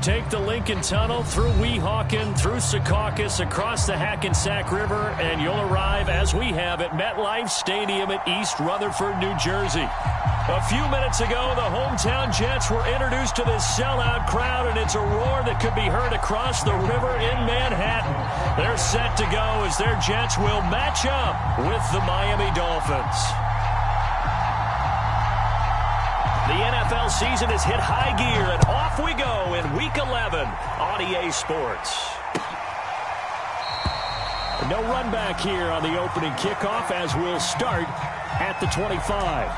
take the Lincoln Tunnel through Weehawken, through Secaucus, across the Hackensack River, and you'll arrive, as we have, at MetLife Stadium at East Rutherford, New Jersey. A few minutes ago, the hometown Jets were introduced to this sellout crowd, and it's a roar that could be heard across the river in Manhattan. They're set to go as their Jets will match up with the Miami Dolphins. The NFL season has hit high gear, and off we go in Week 11 on EA Sports. No run back here on the opening kickoff as we'll start at the 25.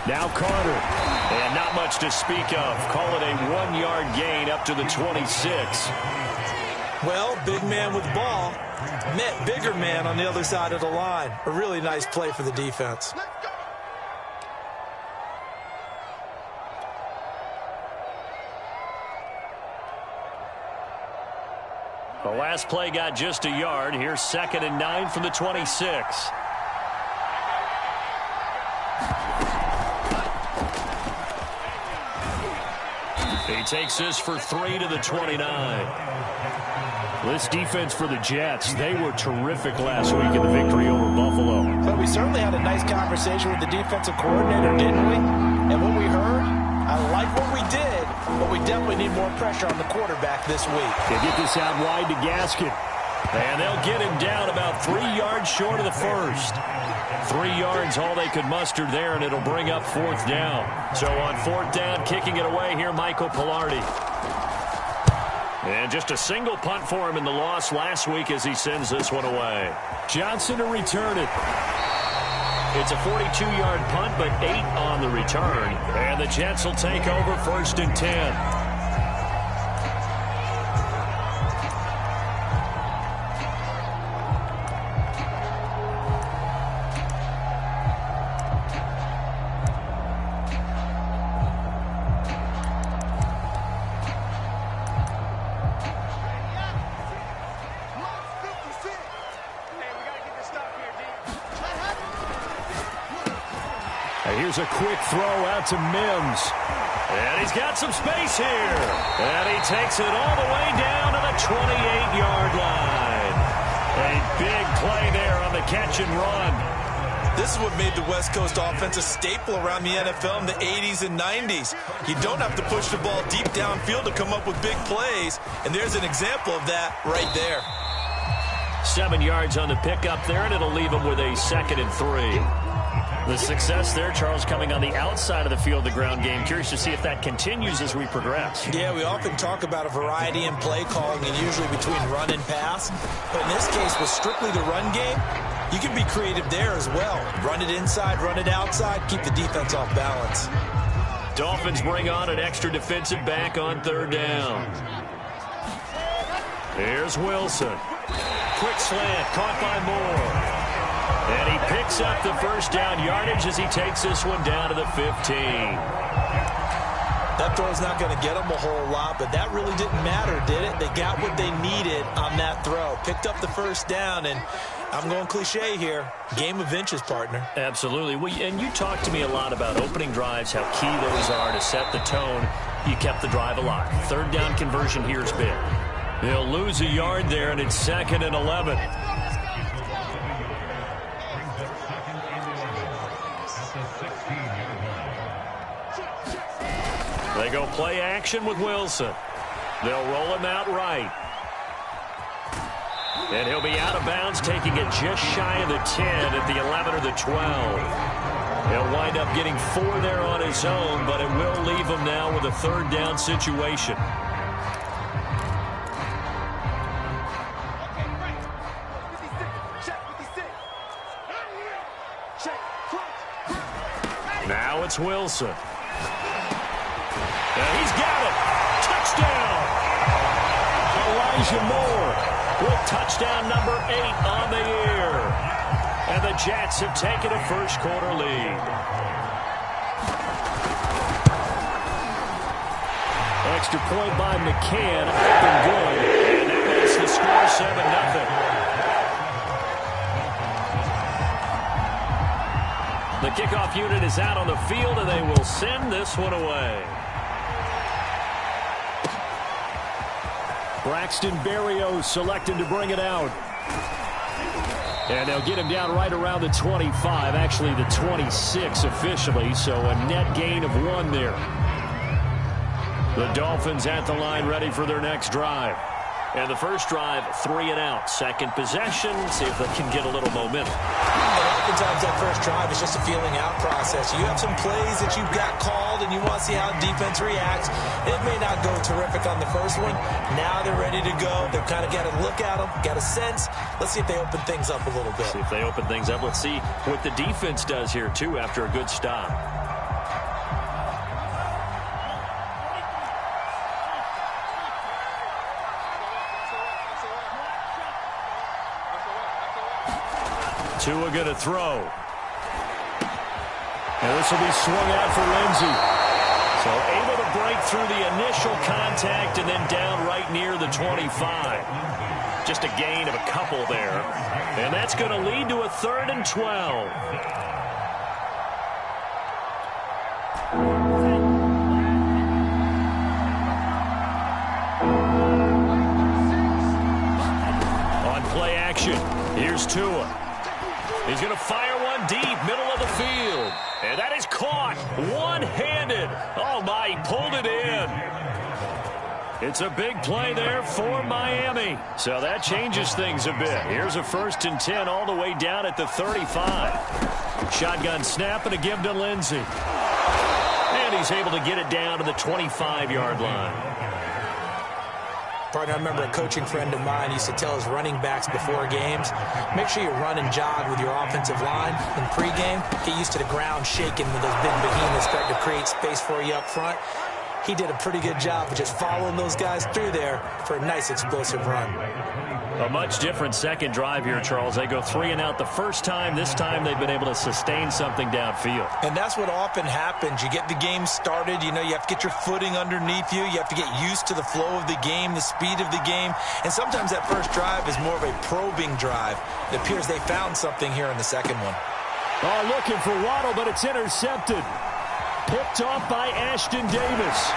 Now Carter, and not much to speak of. Call it a 1-yard gain up to the 26. Well, big man with the ball met bigger man on the other side of the line. A really nice play for the defense. The last play got just a yard. Here's 2nd and 9 from the 26. He takes this for 3 to the 29. This defense for the Jets, they were terrific last week in the victory over Buffalo. But we certainly had a nice conversation with the defensive coordinator, didn't we? And what we heard, I like what we did, but we definitely need more pressure on the quarterback this week. They get this out wide to Gaskin. And they'll get him down about 3 yards short of the first. 3 yards, all they could muster there, and it'll bring up 4th down. So on 4th down, kicking it away here, Michael Pilardi. And just a single punt for him in the loss last week as he sends this one away. Johnson to return it. It's a 42-yard punt, but 8 on the return. And the Jets will take over 1st and 10. Here's a quick throw out to Mims. And he's got some space here. And he takes it all the way down to the 28-yard line. A big play there on the catch and run. This is what made the West Coast offense a staple around the NFL in the 80s and 90s. You don't have to push the ball deep downfield to come up with big plays. And there's an example of that right there. 7 yards on the pickup there, and it'll leave him with a 2nd and 3. The success there, Charles, coming on the outside of the field, the ground game. Curious to see if that continues as we progress. Yeah, we often talk about a variety in play calling and usually between run and pass. But in this case, with strictly the run game, you can be creative there as well. Run it inside, run it outside, keep the defense off balance. Dolphins bring on an extra defensive back on 3rd down. Here's Wilson. Quick slant, caught by Moore. And he picks up the 1st down yardage as he takes this one down to the 15. That throw's not going to get them a whole lot, but that really didn't matter, did it? They got what they needed on that throw. Picked up the 1st down, and I'm going cliche here. Game of inches, partner. Absolutely. Well, and you talked to me a lot about opening drives, how key those are to set the tone. You kept the drive alive. 3rd down conversion here is big. They'll lose a yard there, and it's 2nd and 11. They go play action with Wilson. They'll roll him out right. And he'll be out of bounds, taking it just shy of the 10 at the 11 or the 12. He'll wind up getting 4 there on his own, but it will leave him now with a 3rd down situation. Now it's Wilson. And he's got it. Touchdown. A Elijah Moore with touchdown number 8 on the year. And the Jets have taken a first-quarter lead. Extra point by McCann, up and good. And that makes the score 7-0. The kickoff unit is out on the field, and they will send this one away. Braxton Berrios selected to bring it out. And they'll get him down right around the 25, actually the 26 officially, so a net gain of 1 there. The Dolphins at the line ready for their next drive. And the first drive, 3 and out. Second possession, see if they can get a little momentum. And oftentimes that first drive is just a feeling out process. You have some plays that you've got called and you want to see how defense reacts. It may not go terrific on the first one. Now they're ready to go. They've kind of got to look at them, got a sense. Let's see if they open things up a little bit. See if they open things up. Let's see what the defense does here, too, after a good stop. Tua going to throw. And this will be swung out for Lindsey. So able to break through the initial contact and then down right near the 25. Just a gain of a couple there. And that's going to lead to a 3rd and 12. On play action, here's Tua. He's going to fire one deep, middle of the field. And that is caught one-handed. Oh, my, he pulled it in. It's a big play there for Miami. So that changes things a bit. Here's a 1st and 10 all the way down at the 35. Shotgun snap and a give to Lindsey. And he's able to get it down to the 25-yard line. Partner, I remember a coaching friend of mine used to tell his running backs before games, make sure you run and jog with your offensive line in pregame. Get used to the ground shaking when those big behemoths start to create space for you up front. He did a pretty good job of just following those guys through there for a nice explosive run. A much different second drive here, Charles. They go 3 and out the first time. This time they've been able to sustain something downfield. And that's what often happens. You get the game started. You know, you have to get your footing underneath you. You have to get used to the flow of the game, the speed of the game. And sometimes that first drive is more of a probing drive. It appears they found something here in the second one. Oh, looking for Waddle, but it's intercepted. Picked off by Ashton Davis.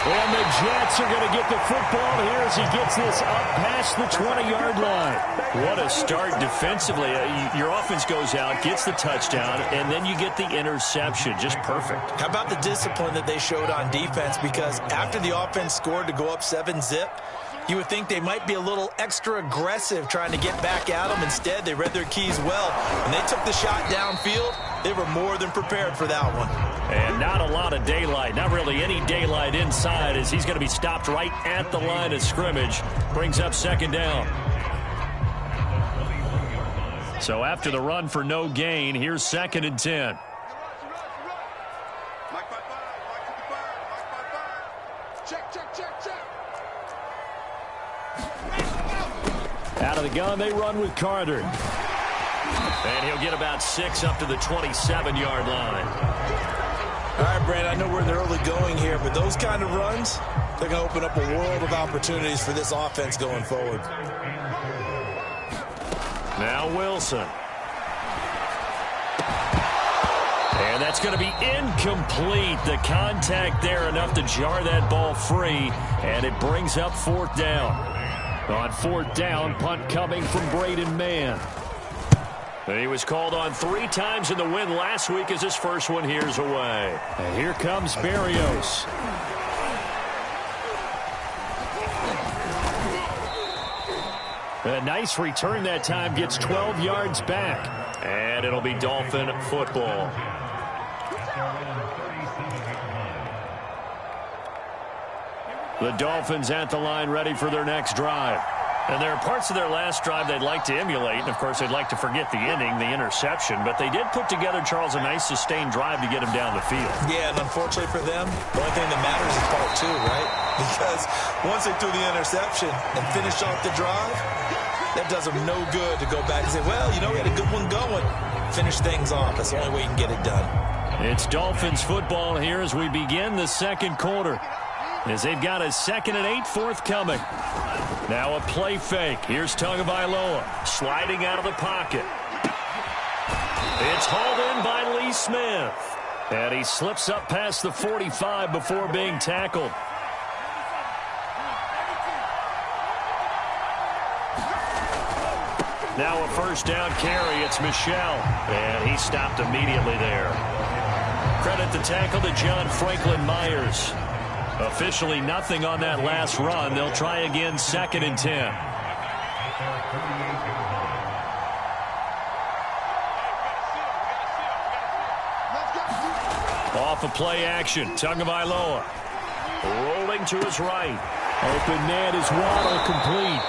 And the Jets are going to get the football here as he gets this up past the 20-yard line. What a start defensively. Your offense goes out, gets the touchdown, and then you get the interception. Just perfect. How about the discipline that they showed on defense? Because after the offense scored to go up 7-zip, you would think they might be a little extra aggressive trying to get back at them. Instead, they read their keys well. When they took the shot downfield, they were more than prepared for that one. And not a lot of daylight, not really any daylight inside, as he's going to be stopped right at the line of scrimmage. Brings up 2nd down. So after the run for no gain, here's 2nd and 10. Out of the gun, they run with Carter. And he'll get about 6 up to the 27-yard line. All right, Brad, I know we're in the early going here, but those kind of runs, they're going to open up a world of opportunities for this offense going forward. Now Wilson. And that's going to be incomplete. The contact there enough to jar that ball free, and it brings up 4th down. On 4th down, punt coming from Braden Mann. And he was called on 3 times in the win last week as his first one here's away. And here comes Berrios. A nice return that time, gets 12 yards back. And it'll be Dolphin football. The Dolphins at the line ready for their next drive. And there are parts of their last drive they'd like to emulate. And, of course, they'd like to forget the inning, the interception. But they did put together, Charles, a nice sustained drive to get him down the field. Yeah, and unfortunately for them, the only thing that matters is part two, right? Because once they threw the interception and finished off the drive, that does them no good to go back and say, well, you know, we had a good one going. Finish things off. That's the only way you can get it done. It's Dolphins football here as we begin the second quarter, as they've got a 2nd and 8 forthcoming. Now a play fake. Here's Tagovailoa sliding out of the pocket. It's hauled in by Lee Smith. And he slips up past the 45 before being tackled. Now a first down carry. It's Michel. And he stopped immediately there. Credit the tackle to John Franklin Myers. Officially nothing on that last run. They'll try again 2nd and 10. Off of play action. Tagovailoa rolling to his right. Open net is Waddle, complete.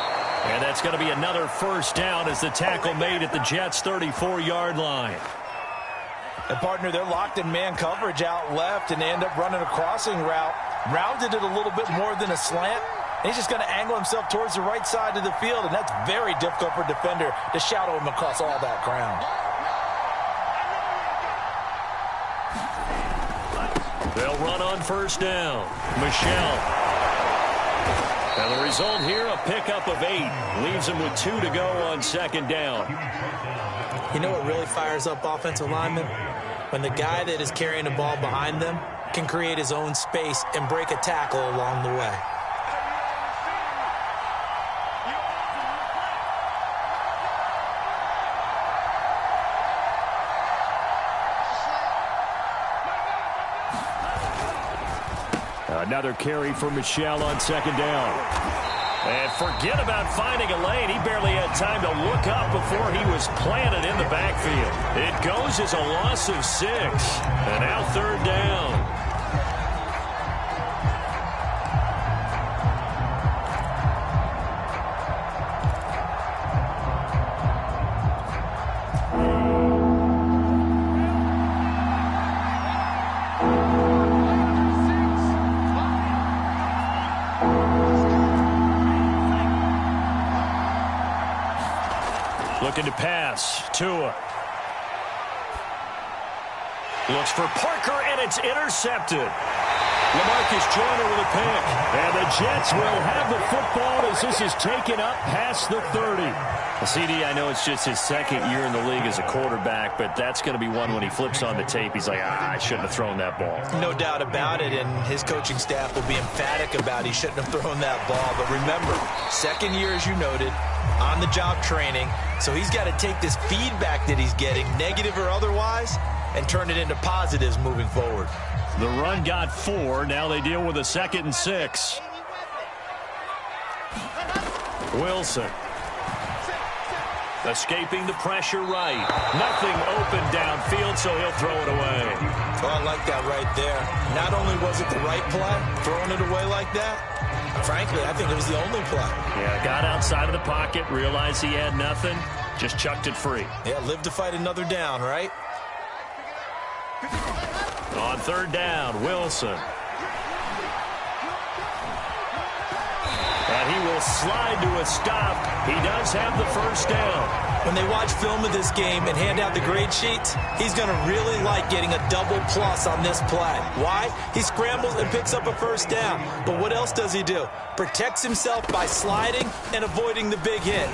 And that's going to be another first down as the tackle made at the Jets' 34-yard line. And, partner, they're locked in man coverage out left, and they end up running a crossing route. Rounded it a little bit more than a slant. And he's just going to angle himself towards the right side of the field, and that's very difficult for a defender to shadow him across all that ground. They'll run on first down. Michel. And the result here, a pickup of 8. Leaves him with 2 to go on 2nd down. You know what really fires up offensive linemen? When the guy that is carrying the ball behind them can create his own space and break a tackle along the way. Another carry for Michel on 2nd down. And forget about finding a lane. He barely had time to look up before he was planted in the backfield. It goes as a loss of 6. And now 3rd down. Looking to pass. Tua. Looks for Parker, and it's intercepted. LaMarcus Joyner with a pick. And the Jets will have the football as this is taken up past the 30. Well, CD, I know it's just his 2nd year in the league as a quarterback, but that's going to be one when he flips on the tape. He's like, I shouldn't have thrown that ball. No doubt about it, and his coaching staff will be emphatic about he shouldn't have thrown that ball. But remember, 2nd year, as you noted, on-the-job training. So he's got to take this feedback that he's getting, negative or otherwise, and turn it into positives moving forward. The run got 4. Now they deal with a 2nd and 6. Wilson. Escaping the pressure right. Nothing open downfield, so he'll throw it away. Oh, I like that right there. Not only was it the right play, throwing it away like that, frankly, I think it was the only play. Yeah, got outside of the pocket, realized he had nothing, just chucked it free. Yeah, live to fight another down, right? On 3rd down, Wilson. And he will slide to a stop. He does have the first down. When they watch film of this game and hand out the grade sheets, he's going to really like getting a double plus on this play. Why? He scrambles and picks up a first down. But what else does he do? Protects himself by sliding and avoiding the big hit.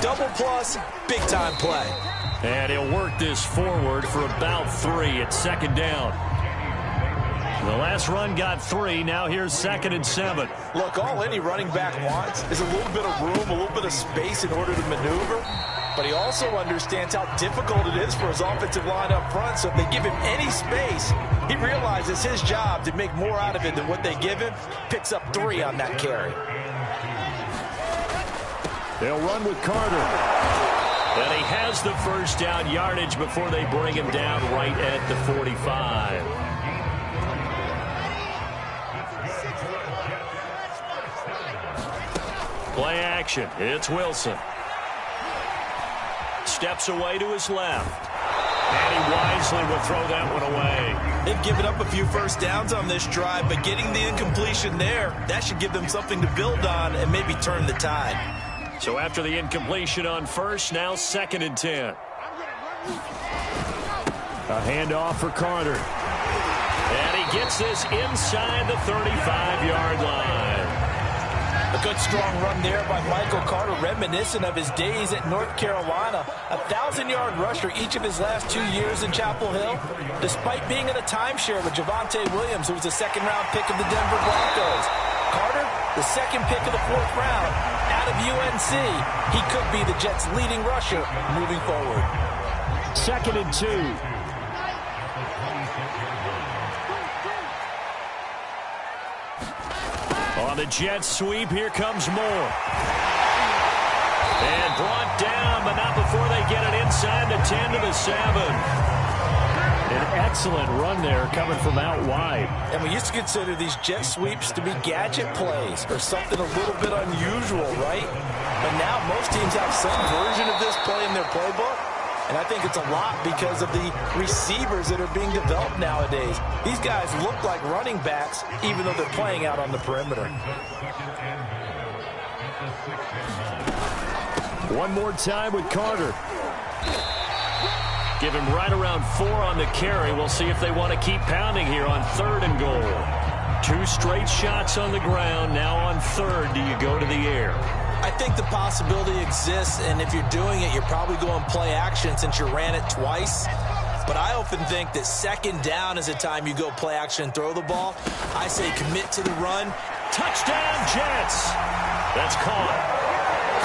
Double plus, big-time play. And he'll work this forward for about 3 at 2nd down. The last run got 3. Now here's 2nd and 7. Look, all any running back wants is a little bit of room, a little bit of space in order to maneuver. But he also understands how difficult it is for his offensive line up front. So if they give him any space, he realizes his job to make more out of it than what they give him. Picks up 3 on that carry. They'll run with Carter. And he has the first down yardage before they bring him down right at the 45. Play play action. It's Wilson. Steps away to his left. And he wisely will throw that one away. They've given up a few first downs on this drive, but getting the incompletion there, that should give them something to build on and maybe turn the tide. So after the incompletion on first, now 2nd and 10. A handoff for Carter. And he gets this inside the 35-yard line. A good strong run there by Michael Carter, reminiscent of his days at North Carolina. A 1,000-yard rusher each of his last 2 years in Chapel Hill, despite being in a timeshare with Javonte Williams, who was a second-round pick of the Denver Broncos. Carter, the second pick of the 4th round, out of UNC. He could be the Jets' leading rusher moving forward. 2nd and 2. On the Jets sweep, here comes Moore. And brought down, but not before they get it inside the 10 to the 7. An excellent run there coming from out wide. And we used to consider these jet sweeps to be gadget plays or something a little bit unusual, right? But now most teams have some version of this play in their playbook. And I think it's a lot because of the receivers that are being developed nowadays. These guys look like running backs, even though they're playing out on the perimeter. One more time with Carter. Give him right around 4 on the carry. We'll see if they want to keep pounding here on 3rd and goal. 2 straight shots on the ground. Now on 3rd, do you go to the air? I think the possibility exists, and if you're doing it, you're probably going play action since you ran it twice. But I often think that 2nd down is a time you go play action and throw the ball. I say commit to the run. Touchdown, Jets! That's caught.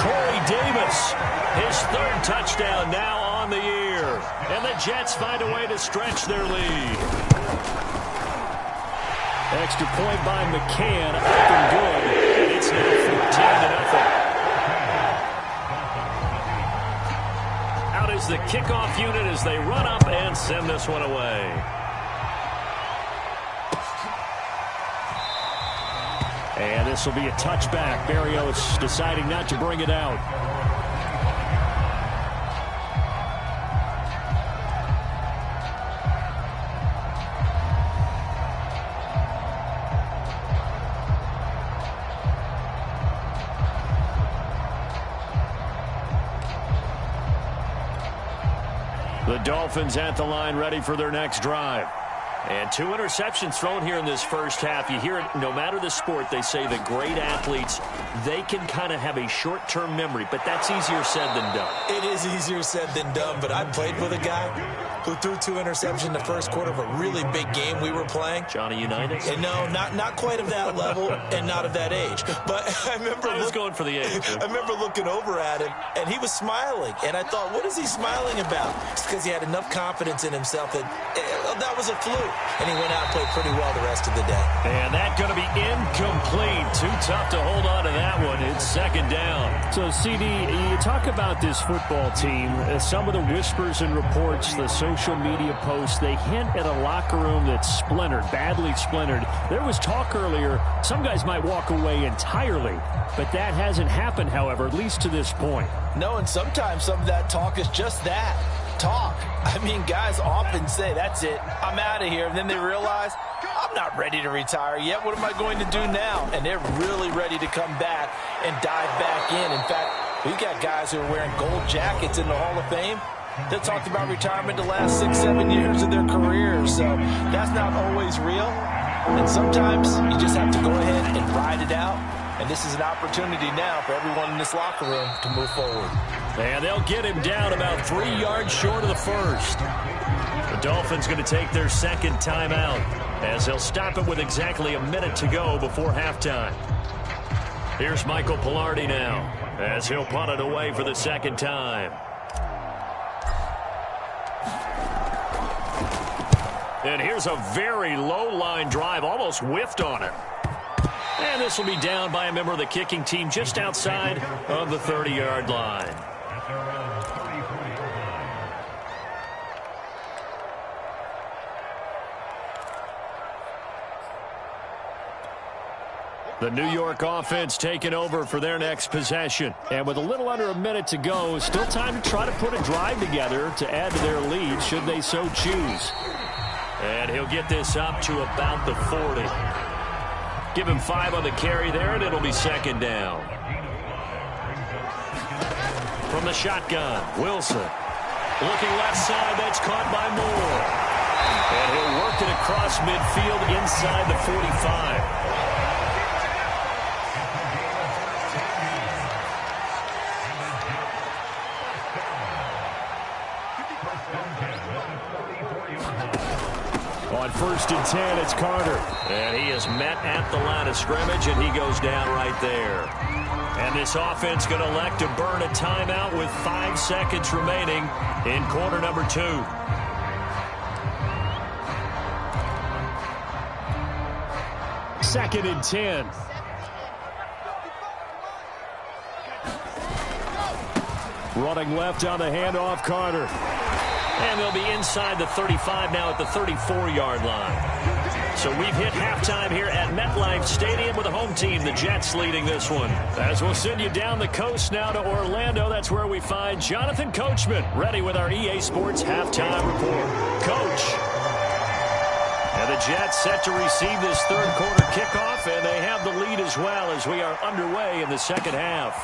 Corey Davis, his 3rd touchdown now on the year. And the Jets find a way to stretch their lead. Extra point by McCann, up and good. It's now 14-0. Out is the kickoff unit as they run up and send this one away. And this will be a touchback. Berrios deciding not to bring it out. The Dolphins at the line, ready for their next drive. And 2 interceptions thrown here in this first half. You hear it, no matter the sport, they say the great athletes, they can kind of have a short-term memory, but that's easier said than done. It is easier said than done, but I played with a guy who threw 2 interceptions in the first quarter of a really big game we were playing. Johnny Unitas? And no, not quite of that level and not of that age. But I remember I was going for the age. I remember looking over at him, and he was smiling. And I thought, what is he smiling about? It's because he had enough confidence in himself that that was a fluke. And he went out and played pretty well the rest of the day. And that's going to be incomplete. Too tough to hold on to that one. It's 2nd down. So, CD, you talk about this football team. Some of the whispers and reports, the social media posts, they hint at a locker room that's splintered, badly splintered. There was talk earlier, some guys might walk away entirely. But that hasn't happened, however, at least to this point. No, and sometimes some of that talk is just that. Talk. I mean, guys often say, that's it, I'm out of here. And then they realize, I'm not ready to retire yet. What am I going to do now? And they're really ready to come back and dive back in. In fact, we've got guys who are wearing gold jackets in the Hall of Fame that talked about retirement the last 6-7 years of their careers. So that's not always real. And sometimes you just have to go ahead and ride it out. And this is an opportunity now for everyone in this locker room to move forward. And they'll get him down about 3 yards short of the first. The Dolphins going to take their 2nd timeout as they'll stop it with exactly a minute to go before halftime. Here's Michael Pilardi now as he'll punt it away for the 2nd time. And here's a very low line drive, almost whiffed on it. And this will be down by a member of the kicking team just outside of the 30-yard line. The New York offense taking over for their next possession. And with a little under a minute to go, still time to try to put a drive together to add to their lead should they so choose. And he'll get this up to about the 40. Give him 5 on the carry there, and it'll be second down. From the shotgun, Wilson. Looking left side, that's caught by Moore. And he'll work it across midfield inside the 45. On 1st and 10, it's Carter. And he is met at the line of scrimmage, and he goes down right there. And this offense going to elect to burn a timeout with 5 seconds remaining in quarter number 2. Second and 10. Running left on the handoff, Carter. And they'll be inside the 35 now at the 34-yard line. So we've hit halftime here at MetLife Stadium with the home team, the Jets, leading this one. As we'll send you down the coast now to Orlando, that's where we find Jonathan Coachman, ready with our EA Sports halftime report. Coach. And the Jets set to receive this third quarter kickoff, and they have the lead as well as we are underway in the second half.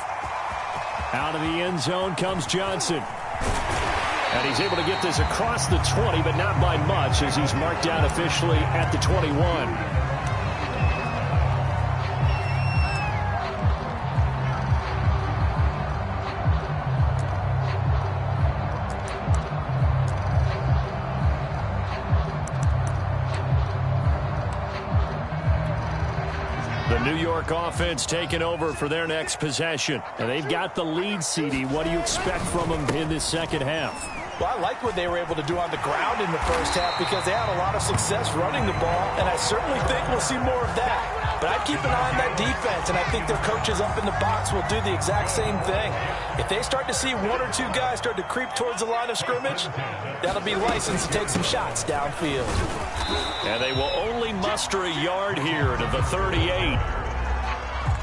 Out of the end zone comes Johnson. And he's able to get this across the 20, but not by much, as he's marked down officially at the 21. The New York offense taking over for their next possession. And they've got the lead, CD. What do you expect from them in this second half? Well, I like what they were able to do on the ground in the first half because they had a lot of success running the ball, and I certainly think we'll see more of that. But I'd keep an eye on that defense, and I think their coaches up in the box will do the exact same thing. If they start to see 1 or 2 guys start to creep towards the line of scrimmage, that'll be licensed to take some shots downfield. And they will only muster a yard here to the 38.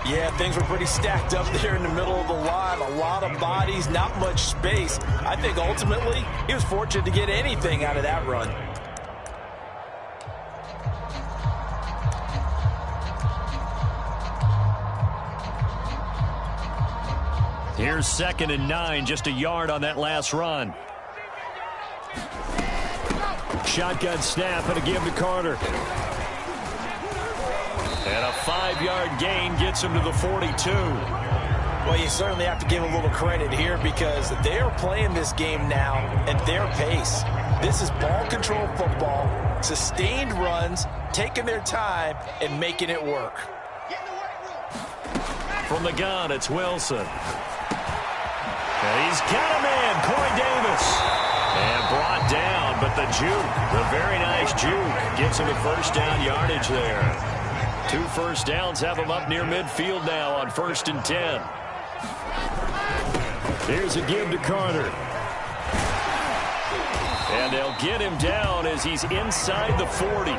Yeah, things were pretty stacked up there in the middle of the line. A lot of bodies, not much space. I think ultimately he was fortunate to get anything out of that run. Here's 2nd and 9, just a yard on that last run. Shotgun snap and a give to Carter. And a 5-yard gain gets him to the 42. Well, you certainly have to give a little credit here because they are playing this game now at their pace. This is ball control football, sustained runs, taking their time and making it work. From the gun, it's Wilson. And he's got a man, Corey Davis. And brought down, but the juke, the very nice juke, gets him a first down yardage there. 2 first downs have him up near midfield now on 1st and 10. Here's a give to Carter. And they'll get him down as he's inside the 40.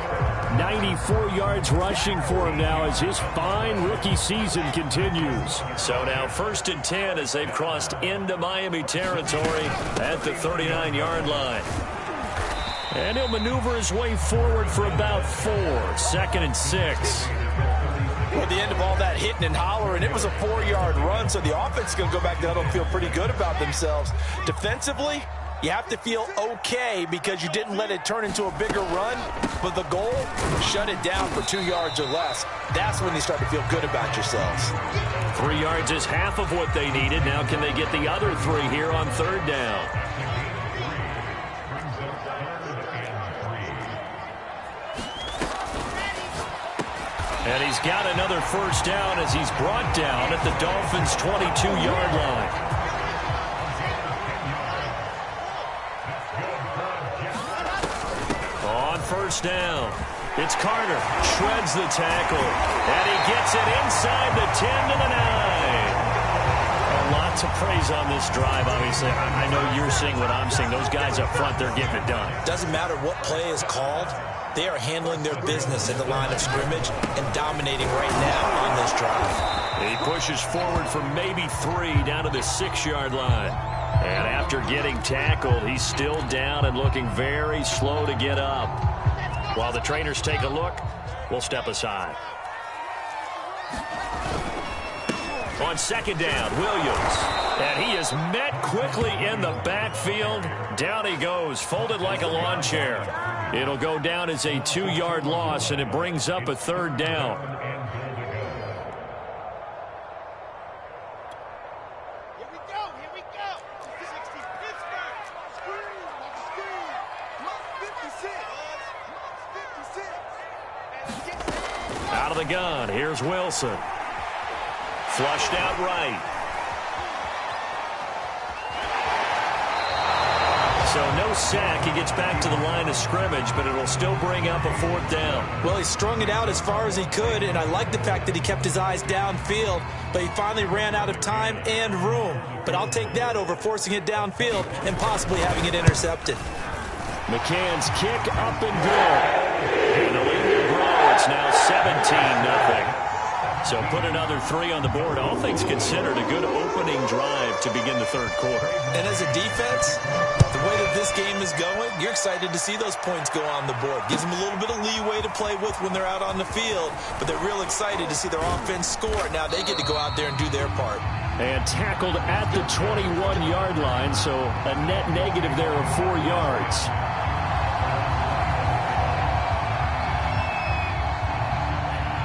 94 yards rushing for him now as his fine rookie season continues. So now 1st and 10 as they've crossed into Miami territory at the 39-yard line. And he'll maneuver his way forward for about 4. 2nd and 6. At the end of all that hitting and hollering, it was a 4-yard run, so the offense is going to go back down and feel pretty good about themselves. Defensively, you have to feel okay because you didn't let it turn into a bigger run, but the goal, shut it down for 2 yards or less. That's when you start to feel good about yourselves. 3 yards is half of what they needed. Now can they get the other 3 here on 3rd down? And he's got another first down as he's brought down at the Dolphins' 22-yard line. On 1st down, it's Carter. Shreds the tackle. And he gets it inside the 10 to the 9. A lot Lots of praise on this drive, obviously. I know you're seeing what I'm seeing. Those guys up front, they're getting it done. Doesn't matter what play is called. They are handling their business at the line of scrimmage and dominating right now on this drive. He pushes forward for maybe 3 down to the 6-yard line. And after getting tackled, he's still down and looking very slow to get up. While the trainers take a look, we'll step aside. On 2nd down, Williams. And he is met quickly in the backfield. Down he goes, folded like a lawn chair. It'll go down as a 2-yard loss, and it brings up a 3rd down. Here we go, here we go. 60 Pittsburgh. Scream, 56. Out of the gun, here's Wilson. Flushed out right. So no sack. He gets back to the line of scrimmage, but it'll still bring up a 4th down. Well, he strung it out as far as he could, and I like the fact that he kept his eyes downfield, but he finally ran out of time and room. But I'll take that over forcing it downfield and possibly having it intercepted. McCann's kick up and good. And the lead will grow. It's now 17-0. So put another 3 on the board. All things considered, a good opening drive to begin the 3rd quarter. And as a defense, the way that this game is going, you're excited to see those points go on the board. Gives them a little bit of leeway to play with when they're out on the field, but they're real excited to see their offense score. Now they get to go out there and do their part. And tackled at the 21-yard line, so a net negative there of 4 yards.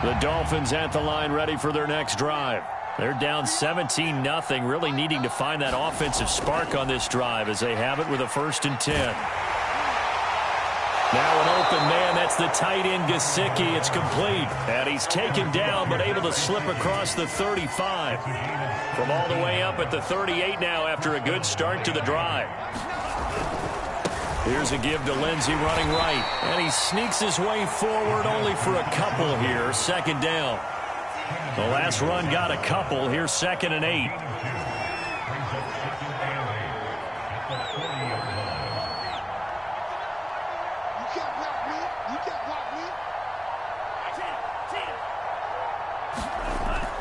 The Dolphins at the line ready for their next drive. They're down 17-0, really needing to find that offensive spark on this drive as they have it with a 1st and 10. Now an open man, that's the tight end Gesicki. It's complete, and he's taken down but able to slip across the 35. From all the way up at the 38 now after a good start to the drive. Here's a give to Lindsey running right. And he sneaks his way forward only for a couple here. 2nd down. The last run got a couple. Here's 2nd and 8.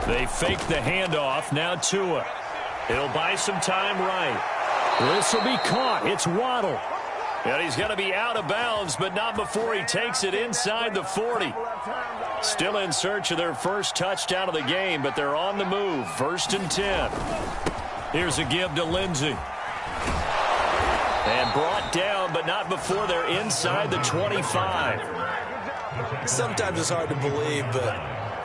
They fake the handoff. Now Tua. He'll buy some time right. This will be caught. It's Waddle. And he's going to be out of bounds, but not before he takes it inside the 40. Still in search of their first touchdown of the game, but they're on the move. 1st and 10. Here's a give to Lindsey. And brought down, but not before they're inside the 25. Sometimes it's hard to believe, but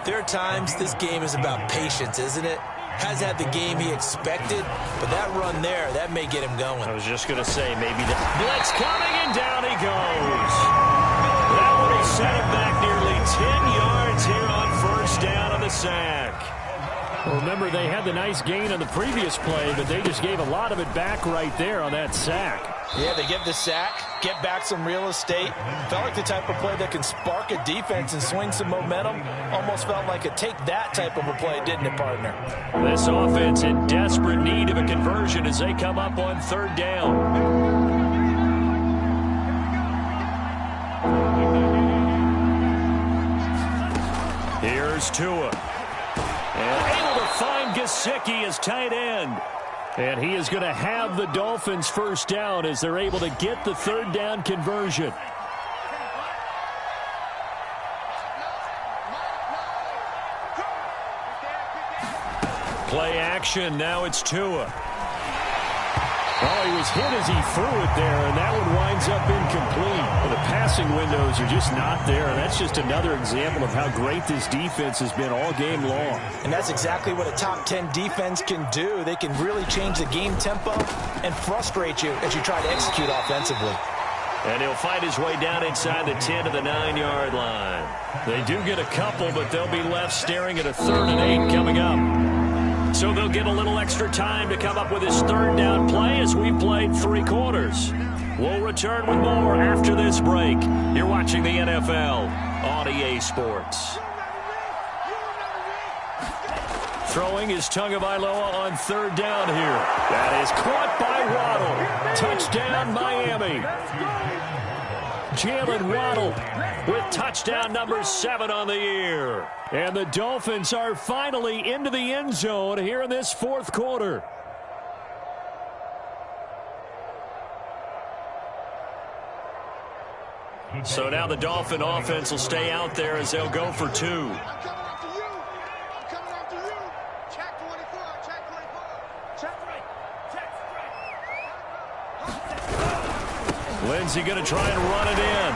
there are times this game is about patience, isn't it? Has had the game he expected, but that run there, that may get him going. I was just going to say, maybe the blitz coming, and down he goes. That one will set him back nearly 10 yards here on 1st down on the sack. Well, remember, they had the nice gain on the previous play, but they just gave a lot of it back right there on that sack. Yeah, they get the sack, get back some real estate. Felt like the type of play that can spark a defense and swing some momentum. Almost felt like a take-that type of a play, didn't it, partner? This offense in desperate need of a conversion as they come up on 3rd down. Here's Tua. And able to find Gesicki as tight end. And he is going to have the Dolphins 1st down as they're able to get the 3rd down conversion. Play action. Now it's Tua. Oh, he was hit as he threw it there, and that one winds up incomplete. Well, the passing windows are just not there, and that's just another example of how great this defense has been all game long. And that's exactly what a top 10 defense can do. They can really change the game tempo and frustrate you as you try to execute offensively. And he'll fight his way down inside the 10 to the 9-yard line. They do get a couple, but they'll be left staring at a 3rd and 8 coming up. So they'll get a little extra time to come up with his 3rd down play as we've played 3 quarters. We'll return with more after this break. You're watching the NFL on EA Sports. Throwing is Tagovailoa on third down here. That is caught by Waddle. Touchdown, Miami. Jalen Waddle with touchdown number 7 on the year. And the Dolphins are finally into the end zone here in this fourth quarter. So now the Dolphin offense will stay out there as they'll go for 2. I'm coming after you. I'm coming after you. Check 24. Check 24. Check right. Check right. Lindsey going to try and run it in.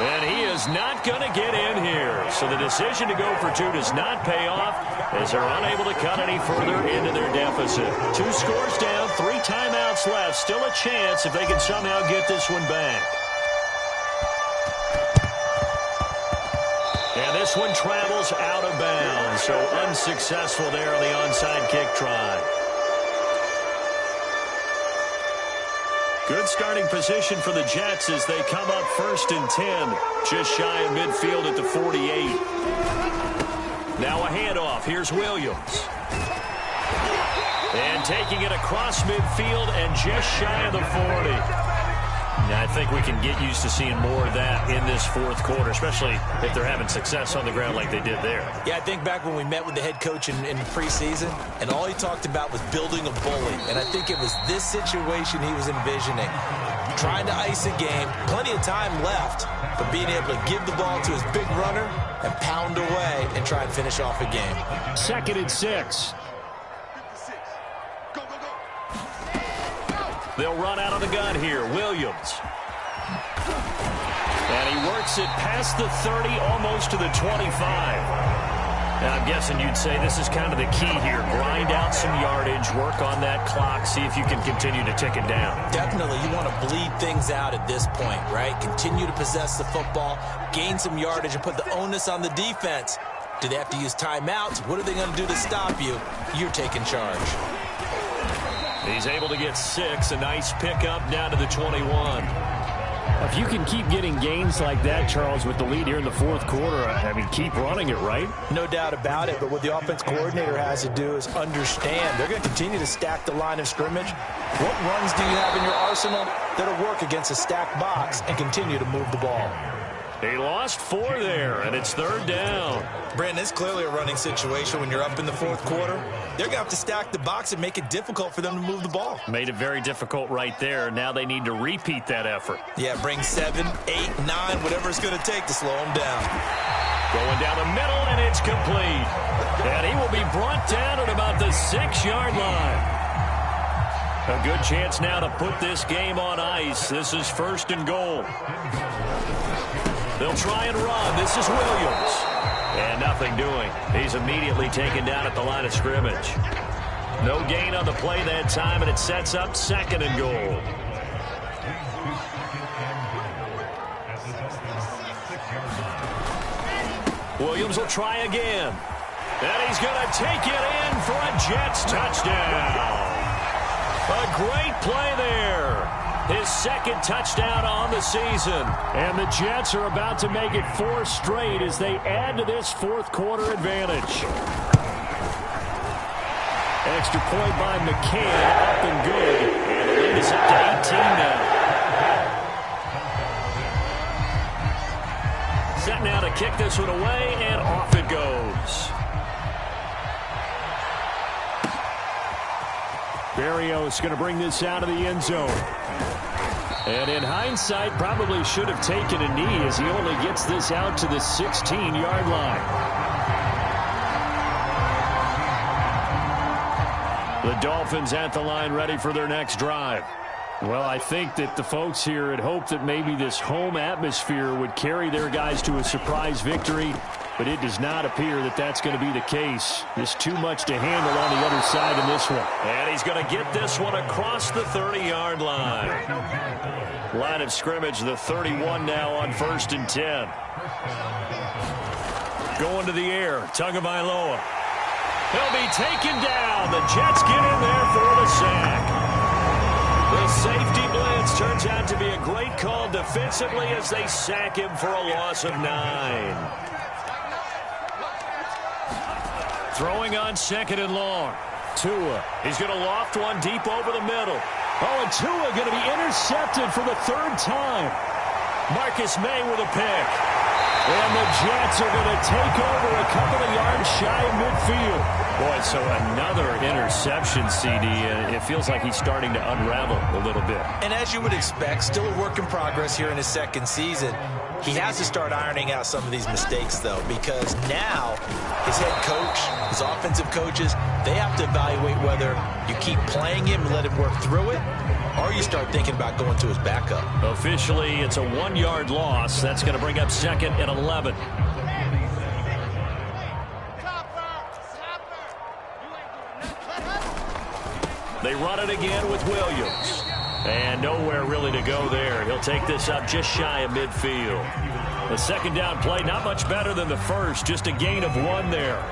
And he is not going to get in here. So the decision to go for 2 does not pay off as they're unable to cut any further into their deficit. 2 scores down, 3 timeouts left. Still a chance if they can somehow get this one back. And this one travels out of bounds. So unsuccessful there on the onside kick try. Good starting position for the Jets as they come up 1st and 10. Just shy of midfield at the 48. Now a handoff. Here's Williams. And taking it across midfield and just shy of the 40. Now, I think we can get used to seeing more of that in this fourth quarter, especially if they're having success on the ground like they did there. Yeah, I think back when we met with the head coach in preseason, and all he talked about was building a bully. And I think it was this situation he was envisioning. Trying to ice a game, plenty of time left, but being able to give the ball to his big runner and pound away and try and finish off a game. 2nd and 6. They'll run out of the gun here. Williams. And he works it past the 30, almost to the 25. Now, I'm guessing you'd say this is kind of the key here. Grind out some yardage, work on that clock, see if you can continue to tick it down. Definitely. You want to bleed things out at this point, right? Continue to possess the football, gain some yardage, and put the onus on the defense. Do they have to use timeouts? What are they going to do to stop you? You're taking charge. He's able to get 6. A nice pickup down to the 21. If you can keep getting gains like that, Charles, with the lead here in the fourth quarter, I mean, keep running it, right? No doubt about it, but what the offense coordinator has to do is understand they're going to continue to stack the line of scrimmage. What runs do you have in your arsenal that'll work against a stacked box and continue to move the ball? He lost 4 there, and it's 3rd down. Brandon, it's clearly a running situation when you're up in the fourth quarter. They're going to have to stack the box and make it difficult for them to move the ball. Made it very difficult right there. Now they need to repeat that effort. Yeah, bring 7, 8, 9, whatever it's going to take to slow them down. Going down the middle, and it's complete. And he will be brought down at about the 6-yard line. A good chance now to put this game on ice. This is 1st and goal. They'll try and run. This is Williams. And nothing doing. He's immediately taken down at the line of scrimmage. No gain on the play that time, and it sets up 2nd and goal. Williams will try again. And he's going to take it in for a Jets touchdown. A great play there. His 2nd touchdown on the season. And the Jets are about to make it 4 straight as they add to this fourth quarter advantage. Extra point by McCann, up and good. And the lead is up to 18 now. Set now to kick this one away, and off it goes. Berrios going to bring this out of the end zone. And in hindsight, probably should have taken a knee as he only gets this out to the 16-yard line. The Dolphins at the line ready for their next drive. Well, I think that the folks here had hoped that maybe this home atmosphere would carry their guys to a surprise victory, but it does not appear that that's going to be the case. There's too much to handle on the other side in this one. And he's going to get this one across the 30-yard line. Line of scrimmage, the 31 now on 1st and 10. Going to the air, Tagovailoa. He'll be taken down. The Jets get in there for the sack. The safety blitz turns out to be a great call defensively as they sack him for a loss of 9. Throwing on 2nd and long. Tua. He's going to loft one deep over the middle. Oh, and Tua going to be intercepted for the 3rd time. Marcus May with a pick. And the Jets are going to take over a couple of yards shy of midfield. Boy, so another interception, CD. It feels like he's starting to unravel a little bit. And as you would expect, still a work in progress here in his 2nd season. He has to start ironing out some of these mistakes, though, because now his head coach, his offensive coaches, they have to evaluate whether you keep playing him and let him work through it, or you start thinking about going to his backup. Officially, it's a 1-yard loss. That's going to bring up 2nd and 11. They run it again with Williams. And nowhere really to go there. He'll take this up just shy of midfield. The 2nd down play, not much better than the first. Just a gain of 1 there.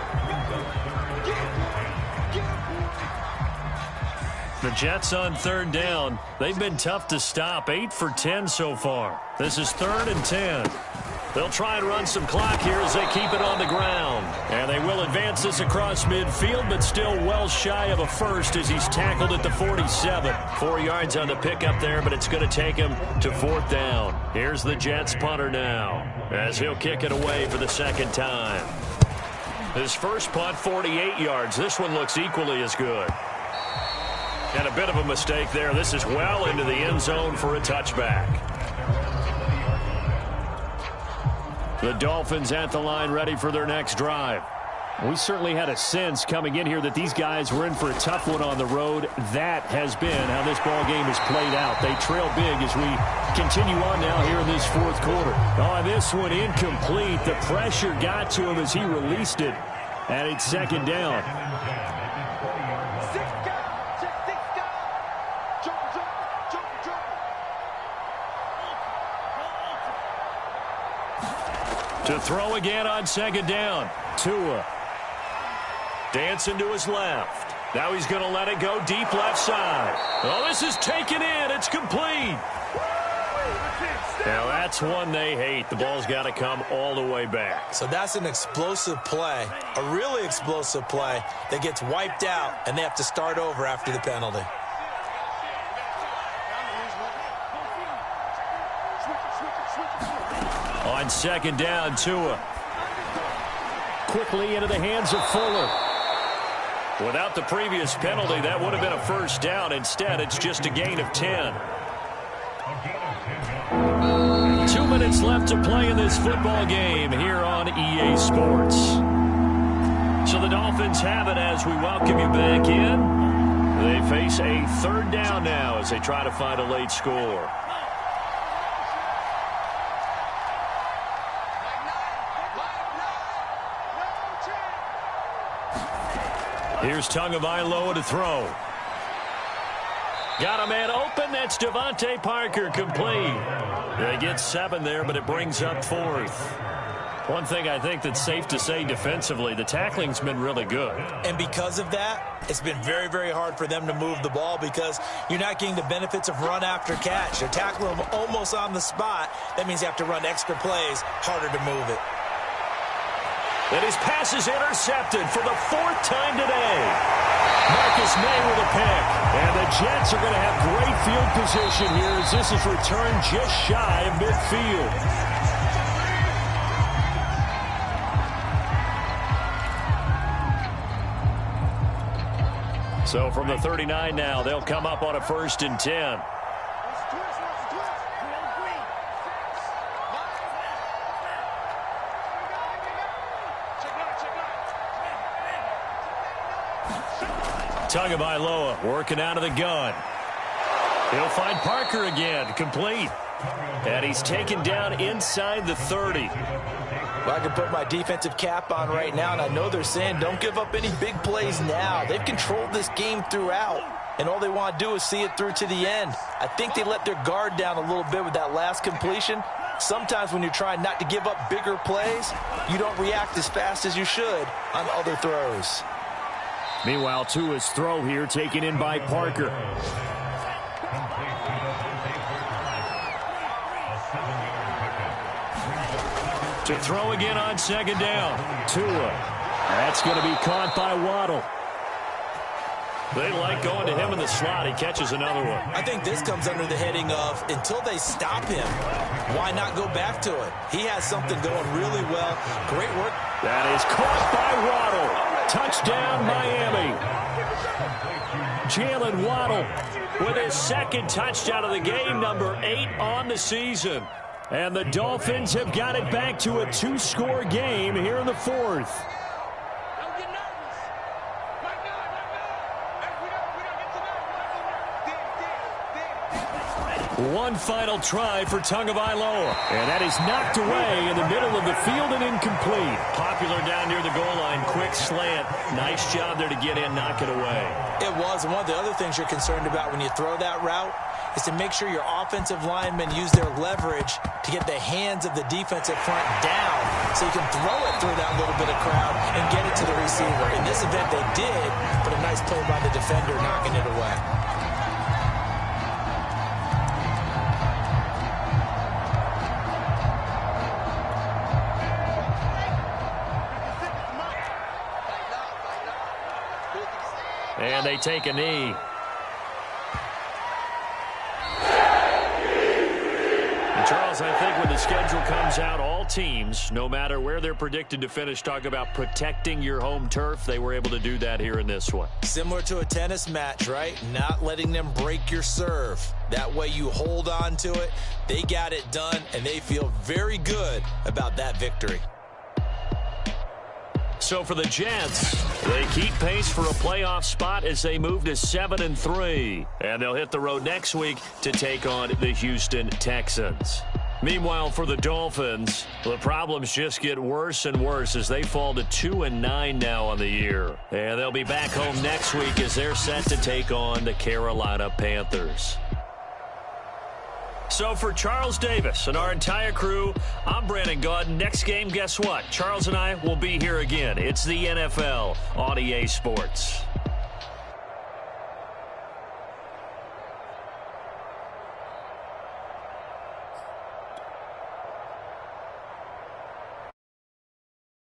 The Jets on 3rd down. They've been tough to stop. 8 for 10 so far. This is 3rd and 10. They'll try and run some clock here as they keep it on the ground. And they will advance this across midfield, but still well shy of a first as he's tackled at the 47. 4 yards on the pickup there, but it's going to take him to 4th down. Here's the Jets punter now as he'll kick it away for the 2nd time. His first punt, 48 yards. This one looks equally as good. And a bit of a mistake there. This is well into the end zone for a touchback. The Dolphins at the line ready for their next drive. We certainly had a sense coming in here that these guys were in for a tough one on the road. That has been how this ball game has played out. They trail big as we continue on now here in this 4th quarter. Oh, this one incomplete. The pressure got to him as he released it. And it's 2nd down. To throw again on 2nd down. Tua. Dancing to his left. Now he's going to let it go deep left side. Oh, this is taken in. It's complete. Now that's one they hate. The ball's got to come all the way back. So that's an explosive play, a really explosive play that gets wiped out, and they have to start over after the penalty. On 2nd down, Tua. Quickly into the hands of Fuller. Without the previous penalty, that would have been a 1st down. Instead, it's just a gain of 10. 2 minutes left to play in this football game here on EA Sports. So the Dolphins have it as we welcome you back in. They face a 3rd down now as they try to find a late score. Here's Tagovailoa to throw. Got a man open. That's Devontae Parker, complete. They get 7 there, but it brings up 4th. One thing I think that's safe to say defensively, the tackling's been really good. And because of that, it's been very, very hard for them to move the ball because you're not getting the benefits of run after catch. They're tackling them almost on the spot. That means you have to run extra plays, harder to move it. And his pass is intercepted for the 4th time today. Marcus May with a pick. And the Jets are going to have great field position here as this is returned just shy of midfield. So from the 39 now, they'll come up on a 1st and 10. Tagovailoa working out of the gun. He'll find Parker again, complete. And he's taken down inside the 30. Well, I can put my defensive cap on right now, and I know they're saying don't give up any big plays now. They've controlled this game throughout, and all they want to do is see it through to the end. I think they let their guard down a little bit with that last completion. Sometimes when you're trying not to give up bigger plays, you don't react as fast as you should on other throws. Meanwhile, Tua's throw here taken in by Parker. To throw again on 2nd down. Tua That's going to be caught by Waddle. They like going to him in the slot. He catches another one. I think this comes under the heading of until they stop him, why not go back to it? He has something going really well. Great work. That is caught by Waddle. Touchdown, Miami. Jalen Waddle with his second touchdown of the game, number 8 on the season. And the Dolphins have got it back to a 2-score game here in the 4th. One final try for Tagovailoa. And that is knocked away in the middle of the field and incomplete. Popular down near the goal line. Quick slant. Nice job there to get in, knock it away. It was. And one of the other things you're concerned about when you throw that route is to make sure your offensive linemen use their leverage to get the hands of the defensive front down so you can throw it through that little bit of crowd and get it to the receiver. In this event, they did, but a nice play by the defender knocking it away. And they take a knee. And Charles, I think when the schedule comes out, all teams, no matter where they're predicted to finish, talk about protecting your home turf. They were able to do that here in this one. Similar to a tennis match, right? Not letting them break your serve. That way you hold on to it. They got it done, and they feel very good about that victory. So for the Jets, they keep pace for a playoff spot as they move to 7-3. And they'll hit the road next week to take on the Houston Texans. Meanwhile, for the Dolphins, the problems just get worse and worse as they fall to 2-9 now on the year. And they'll be back home next week as they're set to take on the Carolina Panthers. So for Charles Davis and our entire crew, I'm Brandon Gaudin. Next game, guess what? Charles and I will be here again. It's the NFL on EA Sports.